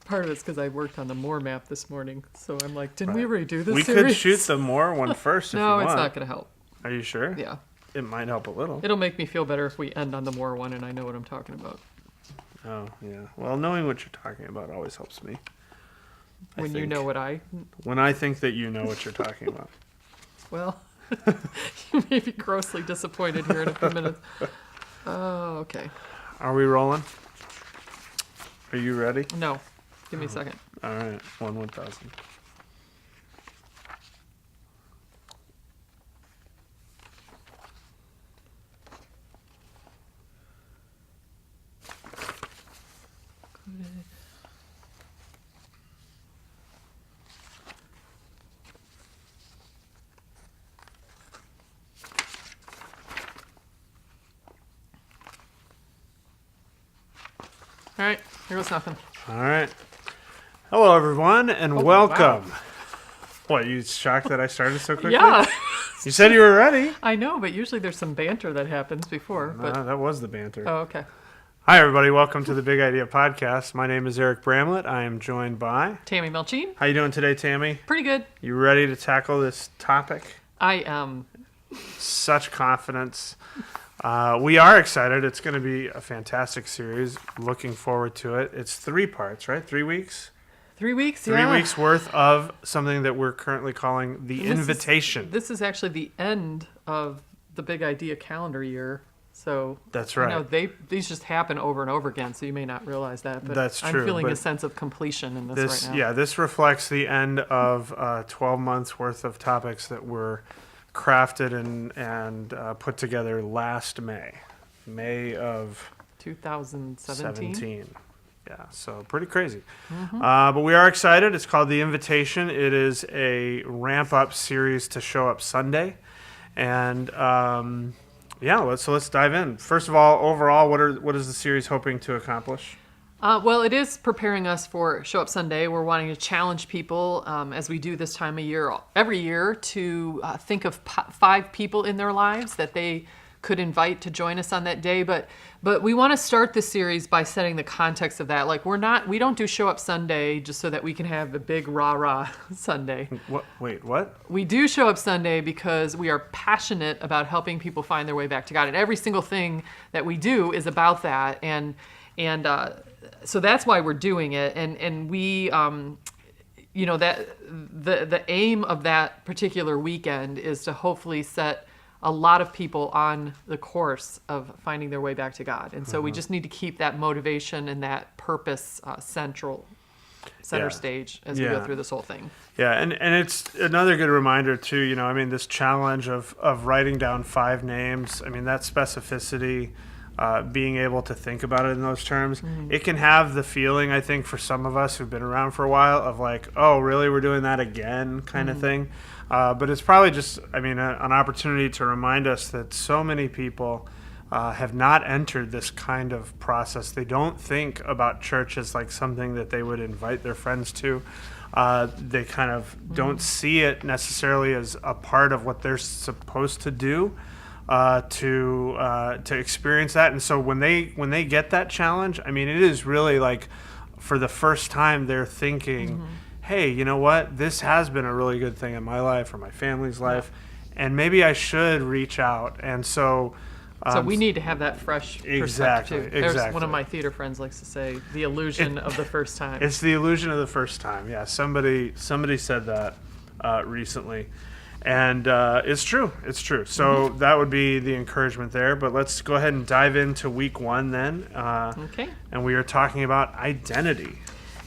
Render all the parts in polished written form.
Part of it's because I worked on the Moore map this morning, so I'm like, didn't we already do this We series? could shoot the Moore one first if you No, want. it's not going to help. Are you sure? Yeah. It might help a little. It'll make me feel better if we end on the Moore one and I know what I'm talking about. Oh, yeah. Well, knowing what you're talking about always helps me. When you know what I... When I think that you know what you're talking about. Well, you may be grossly disappointed here in a few minutes. Oh, okay. Are we rolling? Are you ready? No. Give me a second. All right. 1,000. All right. Here goes nothing. All right. Hello, everyone, and welcome. Wow. What, you shocked that I started so quickly? Yeah. You said you were ready. I know, but usually there's some banter that happens before. No, But that was the banter. Oh, okay. Hi, everybody. Welcome to the Big Idea Podcast. My name is Eric Bramlett. I am joined by... Tammy Melchien. How you doing today, Tammy? Pretty good. You ready to tackle this topic? I am. Such confidence. We are excited. It's going to be a fantastic series. Looking forward to it. It's 3 parts, right? 3 weeks? 3 weeks, 3 yeah. weeks worth of something that we're currently calling the Invitation. This is actually the end of the Big Idea calendar year. So That's right. You know, these just happen over and over again, so you may not realize that. But That's true, I'm feeling but a sense of completion in this right now. Yeah, this reflects the end of 12 months worth of topics that were crafted and put together last May of 2017. Yeah, so pretty crazy. Mm-hmm. But we are excited. It's called The Invitation. It is a ramp-up series to show up Sunday. And let's dive in. First of all, overall, what is the series hoping to accomplish? Well, it is preparing us for Show Up Sunday. We're wanting to challenge people, as we do this time of year, every year, to think of 5 people in their lives that they could invite to join us on that day. But we want to start the series by setting the context of that. Like we don't do Show Up Sunday just so that we can have a big rah-rah Sunday. What? Wait, what? We do Show Up Sunday because we are passionate about helping people find their way back to God. And every single thing that we do is about that. And so that's why we're doing it. And we, that the aim of that particular weekend is to hopefully set a lot of people on the course of finding their way back to God. And so we just need to keep that motivation and that purpose center stage as we go through this whole thing. Yeah, and it's another good reminder too, this challenge of writing down 5 names. I mean, that specificity, being able to think about it in those terms, it can have the feeling, I think, for some of us who've been around for a while of like, oh, really, we're doing that again kind of thing. But it's probably just, an opportunity to remind us that so many people have not entered this kind of process. They don't think about church as like something that they would invite their friends to. They kind of don't see it necessarily as a part of what they're supposed to do. To experience that, and so when they get that challenge, it is really like for the first time they're thinking, hey, you know what? This has been a really good thing in my life or my family's life, and maybe I should reach out. And so we need to have that fresh perspective too. There's one of my theater friends likes to say, the illusion of the first time. It's the illusion of the first time. Yeah, somebody said that recently. And it's true. It's true. So that would be the encouragement there. But let's go ahead and dive into week 1 then. Okay. And we are talking about identity.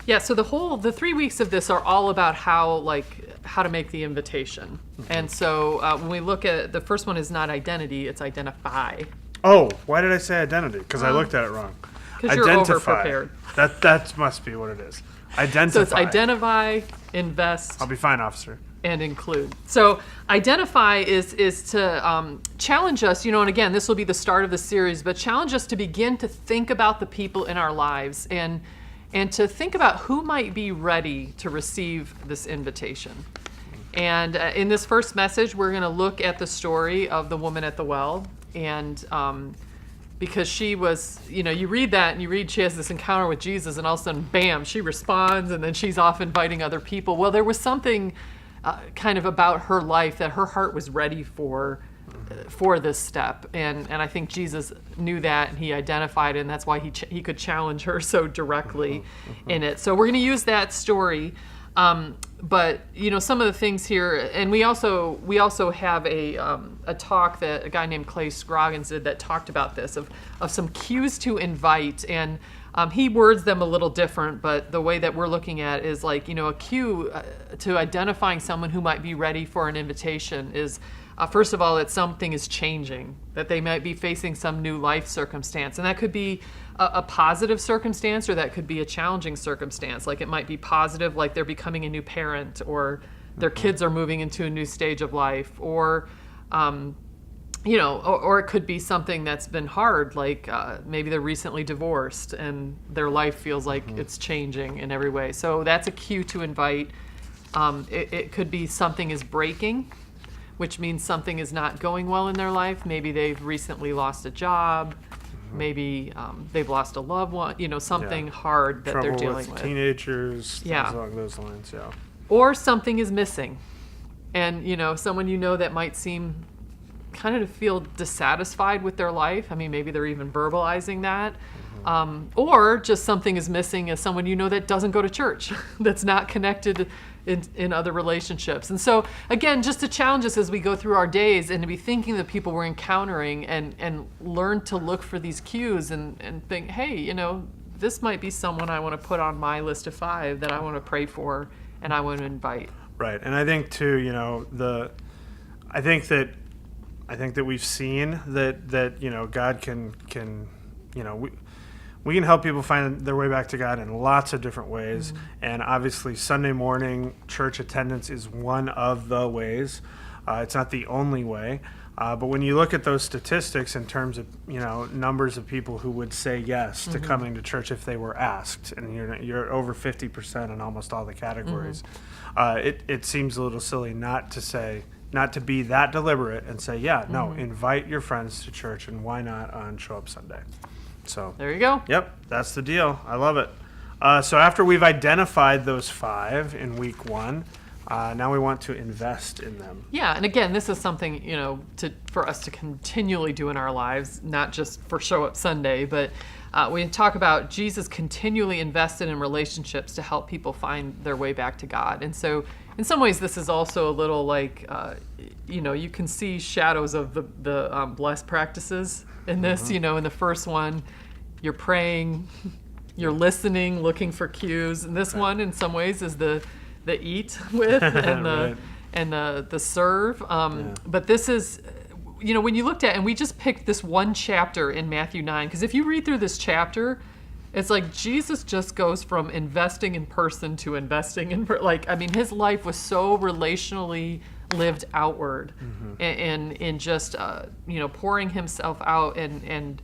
Yeah. So the 3 weeks of this are all about how to make the invitation. And so when we look at the first one is not identity, it's identify. Oh, why did I say identity? Because I looked at it wrong. Because you're over-prepared. That must be what it is. Identify. So it's identify, invest. I'll be fine, officer. And include. So identify is to challenge us, and again, this will be the start of the series, but challenge us to begin to think about the people in our lives and to think about who might be ready to receive this invitation. And in this first message, we're going to look at the story of the woman at the well. And because she was, you read that and you read she has this encounter with Jesus, and all of a sudden, bam, she responds, and then she's off inviting other people. Well, there was something kind of about her life that her heart was ready for this step, and I think Jesus knew that, and he identified it, and that's why he could challenge her so directly in it. So we're going to use that story, but some of the things here, and we also have a talk that a guy named Clay Scroggins did that talked about this of some cues to invite, and he words them a little different, but the way that we're looking at is like, a cue to identifying someone who might be ready for an invitation is, first of all, that something is changing, that they might be facing some new life circumstance. And that could be a positive circumstance, or that could be a challenging circumstance. Like it might be positive, like they're becoming a new parent, or their kids are moving into a new stage of life, or or it could be something that's been hard, like maybe they're recently divorced and their life feels like it's changing in every way. So that's a cue to invite. It could be something is breaking, which means something is not going well in their life. Maybe they've recently lost a job. Maybe they've lost a loved one, something hard that they're dealing with. Teenagers, things along those lines, Or something is missing. And, someone that might seem kind of to feel dissatisfied with their life. I mean, maybe they're even verbalizing that. Or just something is missing as someone that doesn't go to church, that's not connected in other relationships. And so, again, just to challenge us as we go through our days and to be thinking of the people we're encountering and learn to look for these cues and think, hey, this might be someone I want to put on my list of 5 that I want to pray for and I want to invite. Right. And I think, too, I think that we've seen that God can we can help people find their way back to God in lots of different ways. And obviously Sunday morning church attendance is one of the ways. It's not the only way. But when you look at those statistics in terms of, numbers of people who would say yes to coming to church if they were asked, and you're over 50% in almost all the categories, it seems a little silly not to be that deliberate and say, invite your friends to church, and why not on Show Up Sunday? So there you go. Yep, that's the deal. I love it. So after we've identified those 5 in week 1, now we want to invest in them. Yeah, and again, this is something, for us to continually do in our lives, not just for Show Up Sunday, but we talk about Jesus continually invested in relationships to help people find their way back to God. And so in some ways, this is also a little like, you can see shadows of the blessed practices in this. In the first one, you're praying, you're listening, looking for cues. And this one, in some ways, is the eat with and the serve. But this is, when you looked at, and we just picked this one chapter in Matthew 9, because if you read through this chapter, it's like Jesus just goes from investing in person to investing in, his life was so relationally lived outward, and in just, pouring himself out and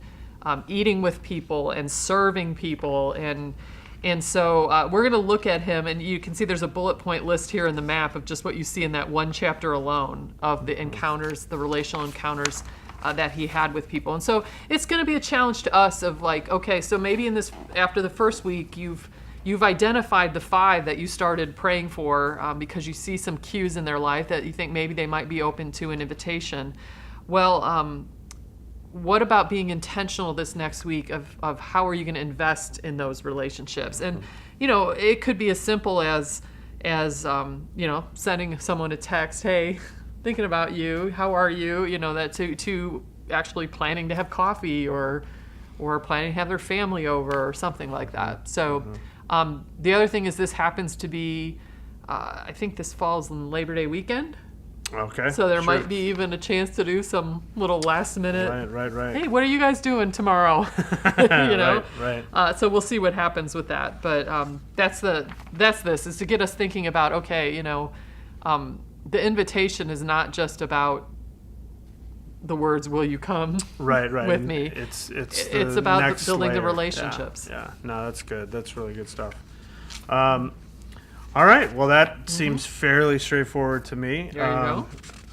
eating with people and serving people. And so we're going to look at him, and you can see there's a bullet point list here in the map of just what you see in that one chapter alone of the encounters, the relational encounters that he had with people. And so it's going to be a challenge to us of like, okay, so maybe after the first week, you've identified the 5 that you started praying for because you see some cues in their life that you think maybe they might be open to an invitation. Well, what about being intentional this next week of how are you going to invest in those relationships? And, it could be as simple as sending someone a text, hey, thinking about you, how are you? That to actually planning to have coffee or planning to have their family over or something like that. So the other thing is this happens to be, I think this falls on Labor Day weekend. Okay. So there might be even a chance to do some little last minute. Right. Hey, what are you guys doing tomorrow? Right. So we'll see what happens with that. But that's this is to get us thinking about, okay, the invitation is not just about the words, will you come with me? It's about building the layer. relationships. Yeah. No, that's good. That's really good stuff. All right. Well, that seems fairly straightforward to me. There you go.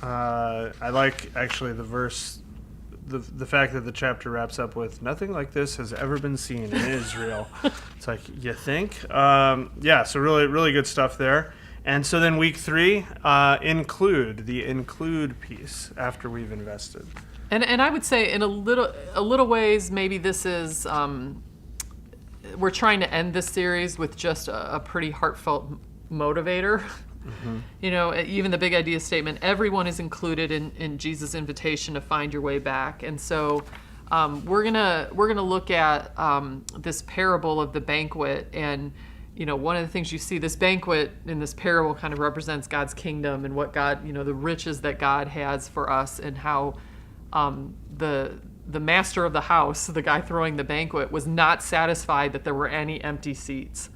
I like actually the the fact that the chapter wraps up with nothing like this has ever been seen in Israel. It's like, you think? So really good stuff there. And so then week 3, include piece after we've invested. And I would say in a little ways, maybe this is, we're trying to end this series with just a pretty heartfelt motivator. Mm-hmm. You know, even the big idea statement, everyone is included in Jesus' invitation to find your way back. And so we're gonna look at this parable of the banquet. And, you know, one of the things you see, this banquet in this parable kind of represents God's kingdom and what God, you know, the riches that God has for us, and how the master of the house, the guy throwing the banquet, was not satisfied that there were any empty seats.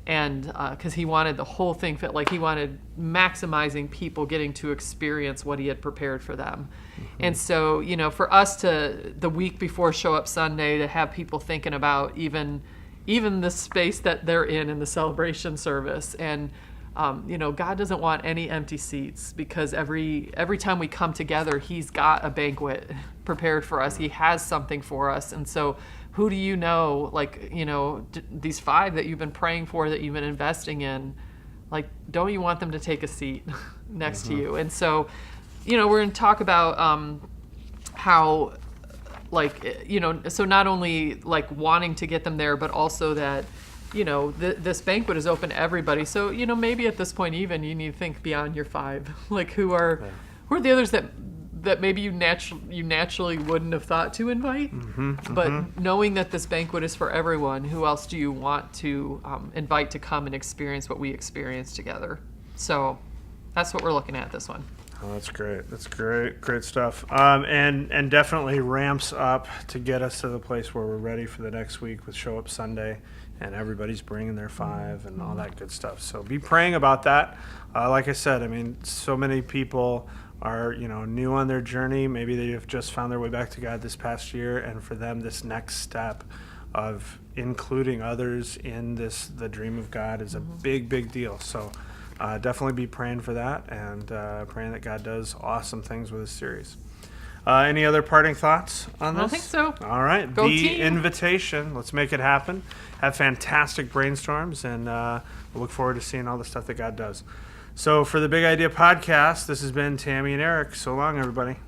And because he wanted the whole thing fit, like he wanted maximizing people getting to experience what he had prepared for them. Mm-hmm. And so, you know, for us to, the week before Show Up Sunday, to have people thinking about even the space that they're in the celebration service. And, you know, God doesn't want any empty seats, because every time we come together, he's got a banquet prepared for us. He has something for us. And so who do you know, like, you know, these 5 that you've been praying for, that you've been investing in, like, don't you want them to take a seat next to you? And so, you know, we're going to talk about how, like, you know, so not only like wanting to get them there, but also that, you know, this banquet is open to everybody. So, you know, maybe at this point even you need to think beyond your 5. Like, who are the others that maybe you naturally wouldn't have thought to invite? Mm-hmm, but knowing that this banquet is for everyone, who else do you want to invite to come and experience what we experienced together? So that's what we're looking at this one. Oh, that's great. That's great stuff. And definitely ramps up to get us to the place where we're ready for the next week with Show Up Sunday, and everybody's bringing their 5 and all that good stuff. So be praying about that. Like I said, I mean, so many people are, you know, new on their journey. Maybe they have just found their way back to God this past year, and for them, this next step of including others in the dream of God is a big deal. So definitely be praying for that, and praying that God does awesome things with this series. Any other parting thoughts on this? I don't think so. All right. Go the team. Invitation. Let's make it happen. Have fantastic brainstorms, and we'll look forward to seeing all the stuff that God does. So for the Big Idea Podcast, this has been Tammy and Eric. So long, everybody.